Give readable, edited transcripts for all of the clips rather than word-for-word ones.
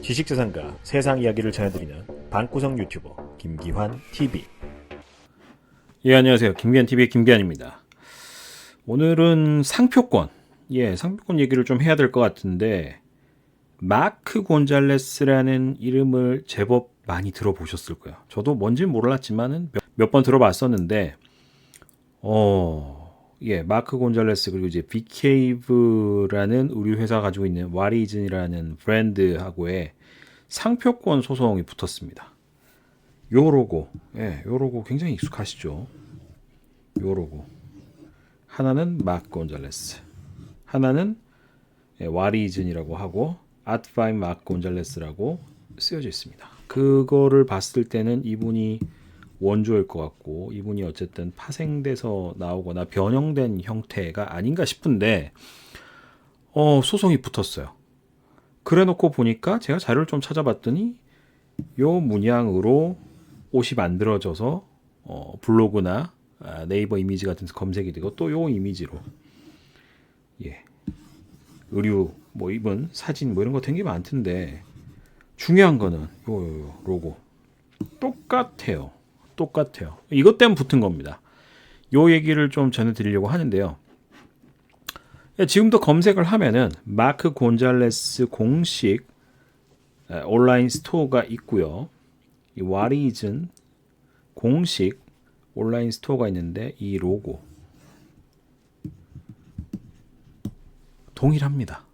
지식재산가 세상 이야기를 전해드리는 방구석 유튜버 김기환 TV. 예, 안녕하세요. 김기환 TV의 김기환입니다. 오늘은 상표권, 상표권 얘기를 좀 해야 될 것 같은데, 마크 곤잘레스라는 이름을 제법 많이 들어보셨을 거예요. 저도 뭔지는 몰랐지만은 몇 번 들어봤었는데, 마크 곤잘레스, 그리고 이제 빅케이브라는 우리 회사가 가지고 있는 와리즌이라는 브랜드하고의 상표권 소송이 붙었습니다. 요 로고, 요 로고 굉장히 익숙하시죠? 요 로고. 하나는 마크 곤잘레스, 하나는 와리즌이라고 하고 아트파인 마크 곤잘레스라고 쓰여져 있습니다. 그거를 봤을 때는 이분이 원조일 것 같고, 이분이 어쨌든 파생돼서 나오거나 변형된 형태가 아닌가 싶은데 소송이 붙었어요. 그래놓고 보니까 제가 자료를 좀 찾아봤더니 요 문양으로 옷이 만들어져서 블로그나 네이버 이미지 같은 데서 검색이 되고, 또 요 이미지로 의류 뭐 입은 사진 뭐 이런 거 되게 많던데, 중요한 거는 요 로고 똑같아요. 이것 때문에 붙은 겁니다. 요 얘기를 좀 전해드리려고 하는데요. 지금도 검색을 하면은 마크 곤잘레스 공식 온라인 스토어가 있고요. 이 와리즌 공식 온라인 스토어가 있는데, 이 로고 동일합니다.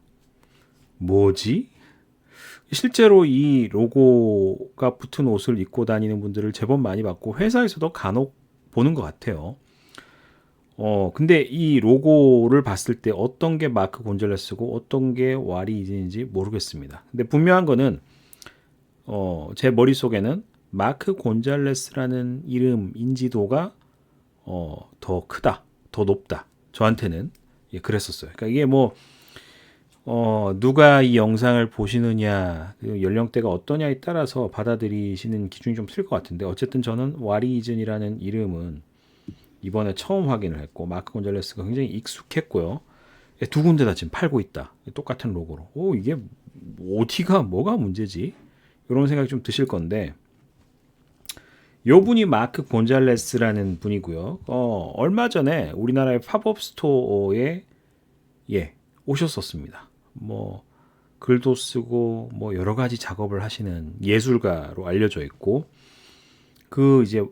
뭐지? 실제로 이 로고가 붙은 옷을 입고 다니는 분들을 제법 많이 봤고, 회사에서도 간혹 보는 것 같아요. 근데 이 로고를 봤을 때 어떤 게 마크 곤잘레스고 어떤 게 와리즌인지 모르겠습니다. 근데 분명한 거는 제 머릿속에는 마크 곤잘레스라는 이름 인지도가 더 크다, 더 높다. 저한테는 그랬었어요. 그러니까 이게 뭐 누가 이 영상을 보시느냐, 연령대가 어떠냐에 따라서 받아들이시는 기준이 좀 틀릴 것 같은데, 어쨌든 저는 와리즌이라는 이름은 이번에 처음 확인을 했고, 마크 곤잘레스가 굉장히 익숙했고요. 두 군데 다 지금 팔고 있다. 똑같은 로고로. 이게 어디가 뭐가 문제지? 이런 생각이 좀 드실 건데, 요 분이 마크 곤잘레스라는 분이고요. 얼마 전에 우리나라의 팝업 스토어에 오셨었습니다. 뭐 글도 쓰고 뭐 여러 가지 작업을 하시는 예술가로 알려져 있고, 그 이제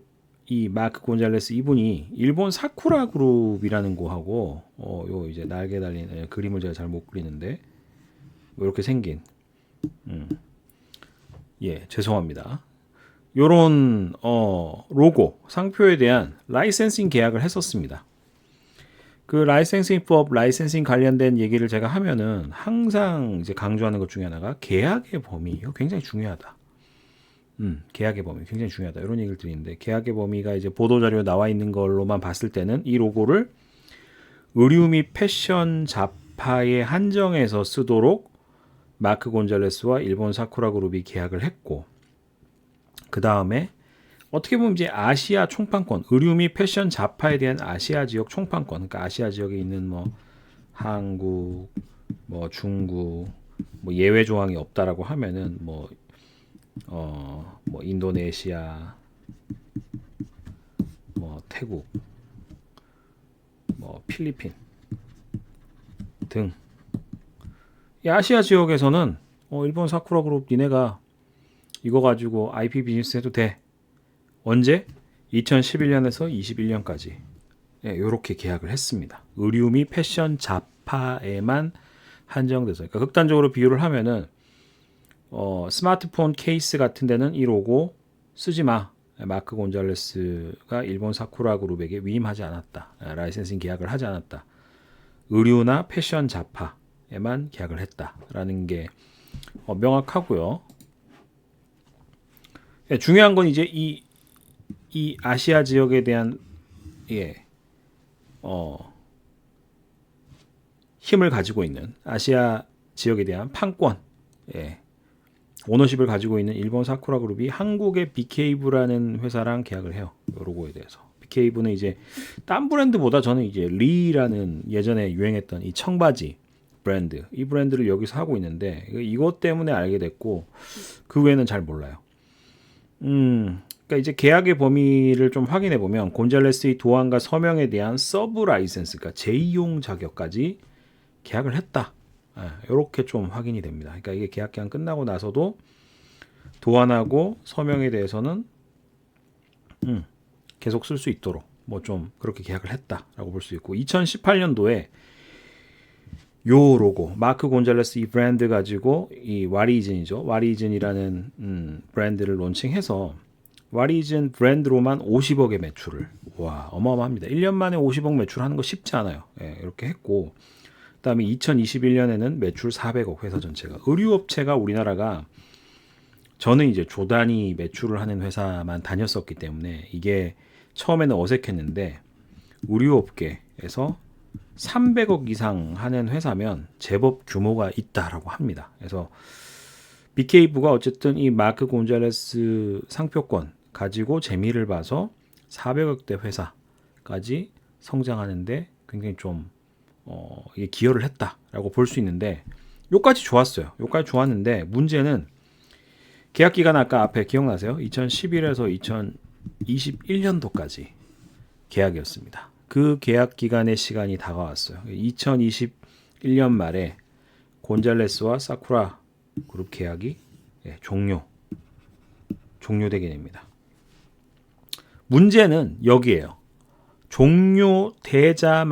이 마크 곤잘레스 이분이 일본 사쿠라 그룹이라는 거하고 요 이제 날개 달린 그림을 제가 잘 못 그리는데 뭐 이렇게 생긴 죄송합니다. 요런 로고 상표에 대한 라이센싱 계약을 했었습니다. 그 라이센싱법, 라이센싱 관련된 얘기를 제가 하면은 항상 이제 강조하는 것 중에 하나가 계약의 범위, 이거 굉장히 중요하다. 계약의 범위 굉장히 중요하다. 이런 얘기를 드리는데, 계약의 범위가 이제 보도자료에 나와 있는 걸로만 봤을 때는 이 로고를 의류 및 패션 잡화에 한정해서 쓰도록 마크 곤잘레스와 일본 사쿠라 그룹이 계약을 했고, 그 다음에 어떻게 보면 이제 아시아 총판권, 의류 및 패션 잡화에 대한 아시아 지역 총판권, 그러니까 아시아 지역에 있는 뭐 한국, 뭐 중국, 뭐 예외 조항이 없다라고 하면은 뭐 인도네시아, 뭐 태국, 뭐 필리핀 등 이 아시아 지역에서는 일본 사쿠라 그룹 니네가 이거 가지고 IP 비즈니스 해도 돼. 언제? 2011년에서 21년까지 이렇게 계약을 했습니다. 의류 및 패션 잡화에만 한정돼서, 그러니까 극단적으로 비유를 하면은 스마트폰 케이스 같은 데는 이 로고 쓰지 마. 마크 곤잘레스가 일본 사쿠라 그룹에게 위임하지 않았다. 라이센싱 계약을 하지 않았다. 의류나 패션 잡화에만 계약을 했다라는 게 명확하고요. 중요한 건 이제 이 아시아 지역에 대한 힘을 가지고 있는, 아시아 지역에 대한 판권, 오너십을 가지고 있는 일본 사쿠라 그룹이 한국의 빅케이브라는 회사랑 계약을 해요. 이 로고에 대해서. 빅케이브는 이제 딴 브랜드보다 저는 이제 리라는 예전에 유행했던 이 청바지, 브랜드, 이 브랜드를 여기서 하고 있는데 이것 때문에 알게 됐고 그 외에는 잘 몰라요. 그러니까 이제 계약의 범위를 좀 확인해 보면 곤잘레스의 도안과 서명에 대한 서브 라이센스, 그러니까 제2용 자격까지 계약을 했다. 이렇게 좀 확인이 됩니다. 그러니까 이게 계약 기간 끝나고 나서도 도안하고 서명에 대해서는 계속 쓸 수 있도록 뭐 좀 그렇게 계약을 했다라고 볼 수 있고 2018년도에 요 로고 마크 곤잘레스 이 브랜드 가지고 이 와리이즌이죠. 와리이즌이라는 브랜드를 론칭해서 와리이즌 브랜드로만 50억의 매출을 와 어마어마합니다. 1년 만에 50억 매출하는 거 쉽지 않아요. 예, 이렇게 했고 그다음에 2021년에는 매출 400억 회사 전체가 의류업체가 우리나라가 저는 이제 조단위 매출을 하는 회사만 다녔었기 때문에 이게 처음에는 어색했는데 의류업계에서 300억 이상 하는 회사면 제법 규모가 있다라고 합니다. 그래서 BK부가 어쨌든 이 마크 곤잘레스 상표권 가지고 재미를 봐서 400억대 회사까지 성장하는데 굉장히 좀 이게 기여를 했다라고 볼 수 있는데 요까지 좋았어요. 요까지 좋았는데 문제는 계약 기간 아까 앞에 기억나세요? 2011에서 2021년도까지 계약이었습니다. 그 계약 기간의 시간이 다가왔어요. 2021년 말에 곤잘레스와 사쿠라 그룹 계약이 종료되게 됩니다. 문제는 여기에요. 종료되자마자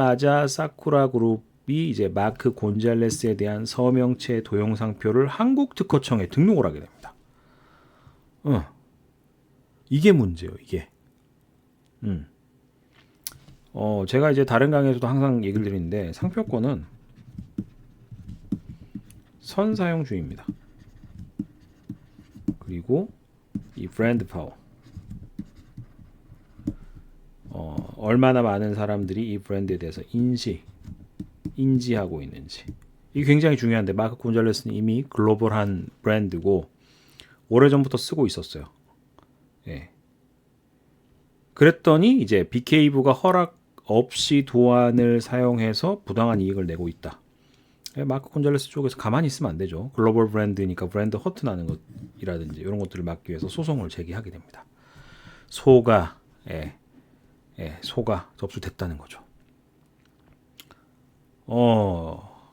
사쿠라 그룹이 이제 마크 곤잘레스에 대한 서명체 도용 상표를 한국 특허청에 등록을 하게 됩니다. 이게 문제예요, 이게. 제가 이제 다른 강의에서도 항상 얘기를 드리는데 상표권은 선사용주의입니다. 그리고 이 브랜드 파워. 얼마나 많은 사람들이 이 브랜드에 대해서 인지하고 있는지. 이게 굉장히 중요한데 마크 곤잘레스는 이미 글로벌한 브랜드고 오래전부터 쓰고 있었어요. 예. 그랬더니 이제 BK부가 허락 없이 도안을 사용해서 부당한 이익을 내고 있다. 마크 곤잘레스 쪽에서 가만히 있으면 안 되죠. 글로벌 브랜드니까 브랜드 허트 나는 것이라든지 이런 것들을 막기 위해서 소송을 제기하게 됩니다. 소가 접수됐다는 거죠.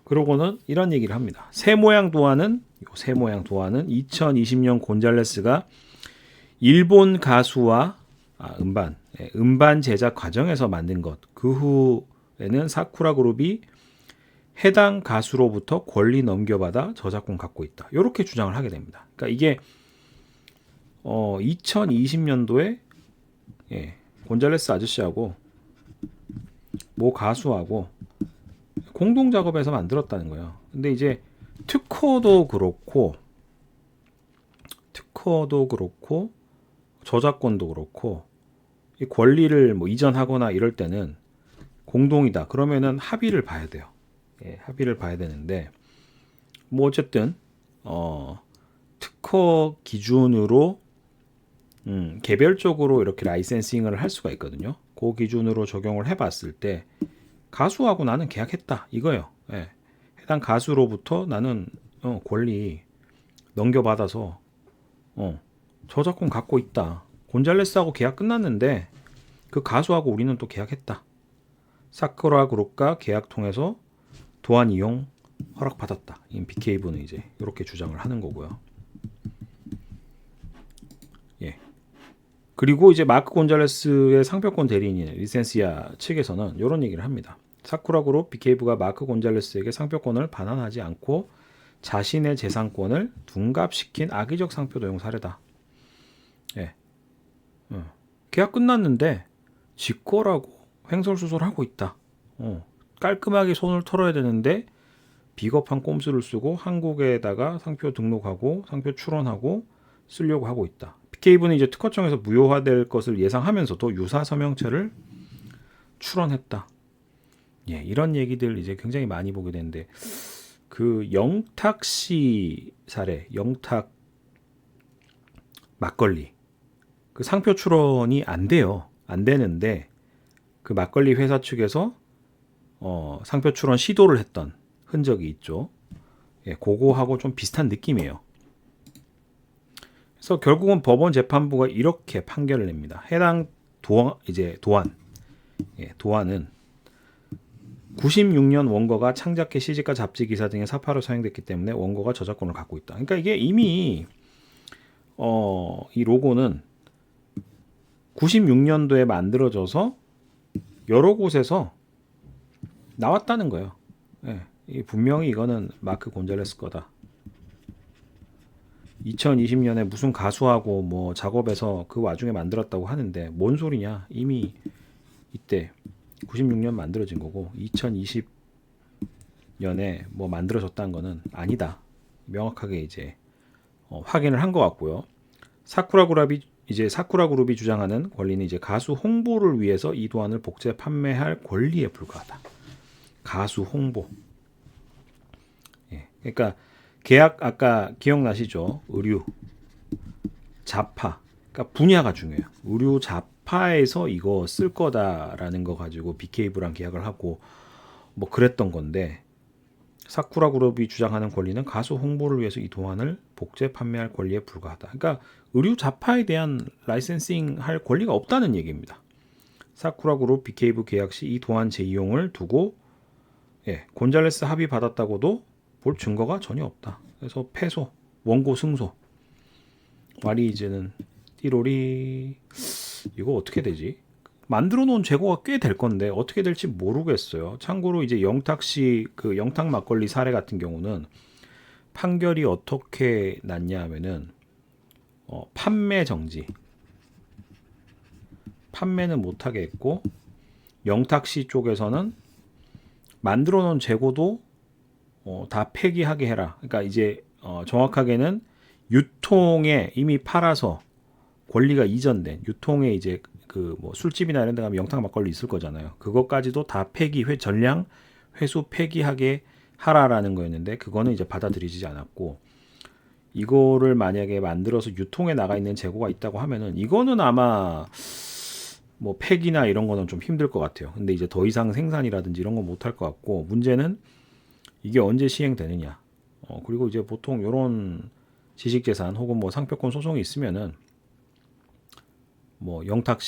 그러고는 이런 얘기를 합니다. 새 모양 도안은 2020년 곤잘레스가 일본 가수와 음반 제작 과정에서 만든 것. 그 후에는 사쿠라 그룹이 해당 가수로부터 권리 넘겨받아 저작권 갖고 있다. 이렇게 주장을 하게 됩니다. 그러니까 이게 2020년도에 곤잘레스 아저씨하고 모 가수하고 공동 작업해서 만들었다는 거예요. 근데 이제 특허도 그렇고 저작권도 그렇고 이 권리를 뭐 이전하거나 이럴 때는 공동이다. 그러면은 합의를 봐야 돼요. 합의를 봐야 되는데 뭐 어쨌든 특허 기준으로 개별적으로 이렇게 라이센싱을 할 수가 있거든요. 그 기준으로 적용을 해봤을 때 가수하고 나는 계약했다 이거예요. 해당 가수로부터 나는 권리 넘겨받아서 저작권 갖고 있다. 곤잘레스하고 계약 끝났는데 그 가수하고 우리는 또 계약했다. 사쿠라 그룹과 계약 통해서 도안 이용 허락받았다. BK부는 이제 이렇게 주장을 하는 거고요. 그리고 이제 마크 곤잘레스의 상표권 대리인인 리센시아 측에서는 이런 얘기를 합니다. 사쿠라 그룹 BK부가 마크 곤잘레스에게 상표권을 반환하지 않고 자신의 재산권을 둔갑시킨 악의적 상표 도용 사례다. 계약 끝났는데 지 거라고 횡설수설하고 있다. 깔끔하게 손을 털어야 되는데 비겁한 꼼수를 쓰고 한국에다가 상표 등록하고 상표 출원하고 쓰려고 하고 있다. BK부는 이제 특허청에서 무효화될 것을 예상하면서도 유사 서명체를 출원했다. 이런 얘기들 이제 굉장히 많이 보게 되는데 그 영탁 씨 사례, 영탁 막걸리 그 상표 출원이 안 돼요. 안 되는데 그 막걸리 회사 측에서 상표 출원 시도를 했던 흔적이 있죠. 예, 그거하고 좀 비슷한 느낌이에요. 그래서 결국은 법원 재판부가 이렇게 판결을 냅니다. 해당 도안은 96년 원고가 창작회 시집가 잡지 기사 등의 사파로 사용됐기 때문에 원고가 저작권을 갖고 있다. 그러니까 이게 이미 이 로고는 96년도에 만들어져서 여러 곳에서 나왔다는 거예요. 예, 분명히 이거는 마크 곤잘레스 거다. 2020년에 무슨 가수하고 뭐 작업해서 그 와중에 만들었다고 하는데 뭔 소리냐? 이미 이때 96년 만들어진 거고 2020년에 뭐 만들어졌다는 거는 아니다. 명확하게 이제 확인을 한 것 같고요. 사쿠라 그룹이 주장하는 권리는 이제 가수 홍보를 위해서 이 도안을 복제 판매할 권리에 불과하다. 가수 홍보. 예, 그러니까 계약 아까 기억나시죠? 의류, 자파. 그러니까 분야가 중요해요. 의류 자파에서 이거 쓸 거다라는 거 가지고 BK브랑 계약을 하고 뭐 그랬던 건데 사쿠라 그룹이 주장하는 권리는 가수 홍보를 위해서 이 도안을 복제 판매할 권리에 불과하다. 그러니까 의류 자파에 대한 라이센싱 할 권리가 없다는 얘기입니다. 사쿠라 그룹 BK브 계약 시 이 도안 재이용을 두고 곤잘레스 합의 받았다고도 볼 증거가 전혀 없다. 그래서 패소, 원고 승소. 마리이즈는 띠로리 이거 어떻게 되지? 만들어 놓은 재고가 꽤 될 건데 어떻게 될지 모르겠어요. 참고로 이제 영탁씨 그 영탁 막걸리 사례 같은 경우는 판결이 어떻게 났냐 하면은 판매 정지. 판매는 못하게 했고 영탁씨 쪽에서는 만들어 놓은 재고도 다 폐기하게 해라. 그러니까 이제 정확하게는 유통에 이미 팔아서 권리가 이전된 유통에 이제 그 뭐 술집이나 이런 데 가면 영탁 막걸리 있을 거잖아요. 그것까지도 다 전량 회수 폐기하게 하라라는 거였는데 그거는 이제 받아들이지 않았고 이거를 만약에 만들어서 유통에 나가 있는 재고가 있다고 하면은 이거는 아마 뭐 폐기나 이런 거는 좀 힘들 것 같아요. 근데 이제 더 이상 생산이라든지 이런 건 못할 것 같고 문제는 이게 언제 시행되느냐. 그리고 이제 보통 이런 지식재산 혹은 뭐 상표권 소송이 있으면은 뭐 영탁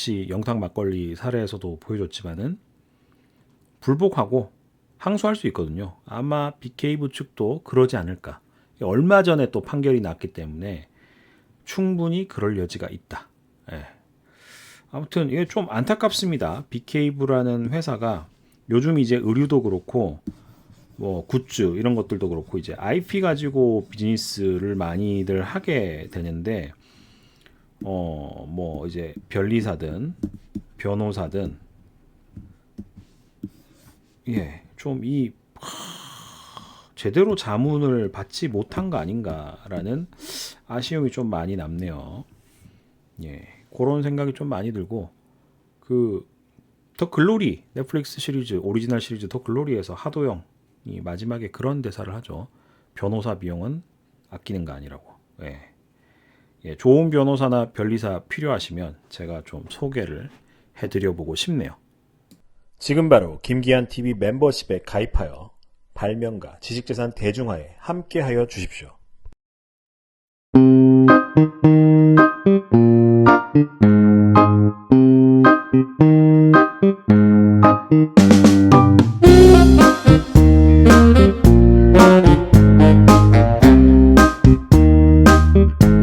막걸리 사례에서도 보여줬지만은 불복하고 항소할 수 있거든요. 아마 BK브 측도 그러지 않을까. 얼마 전에 또 판결이 났기 때문에 충분히 그럴 여지가 있다. 예. 아무튼 이게 좀 안타깝습니다. BK브라는 회사가 요즘 이제 의류도 그렇고 뭐 굿즈 이런 것들도 그렇고 이제 IP 가지고 비즈니스를 많이들 하게 되는데 뭐 이제 변리사든 변호사든 좀 제대로 자문을 받지 못한 거 아닌가라는 아쉬움이 좀 많이 남네요. 그런 생각이 좀 많이 들고 더 글로리 넷플릭스 시리즈 오리지널 시리즈 더 글로리에서 하도영이 마지막에 그런 대사를 하죠. 변호사 비용은 아끼는 거 아니라고. 좋은 변호사나 변리사 필요하시면 제가 좀 소개를 해드려보고 싶네요. 지금 바로 김기한 TV 멤버십에 가입하여 발명가 지식재산 대중화에 함께하여 주십시오.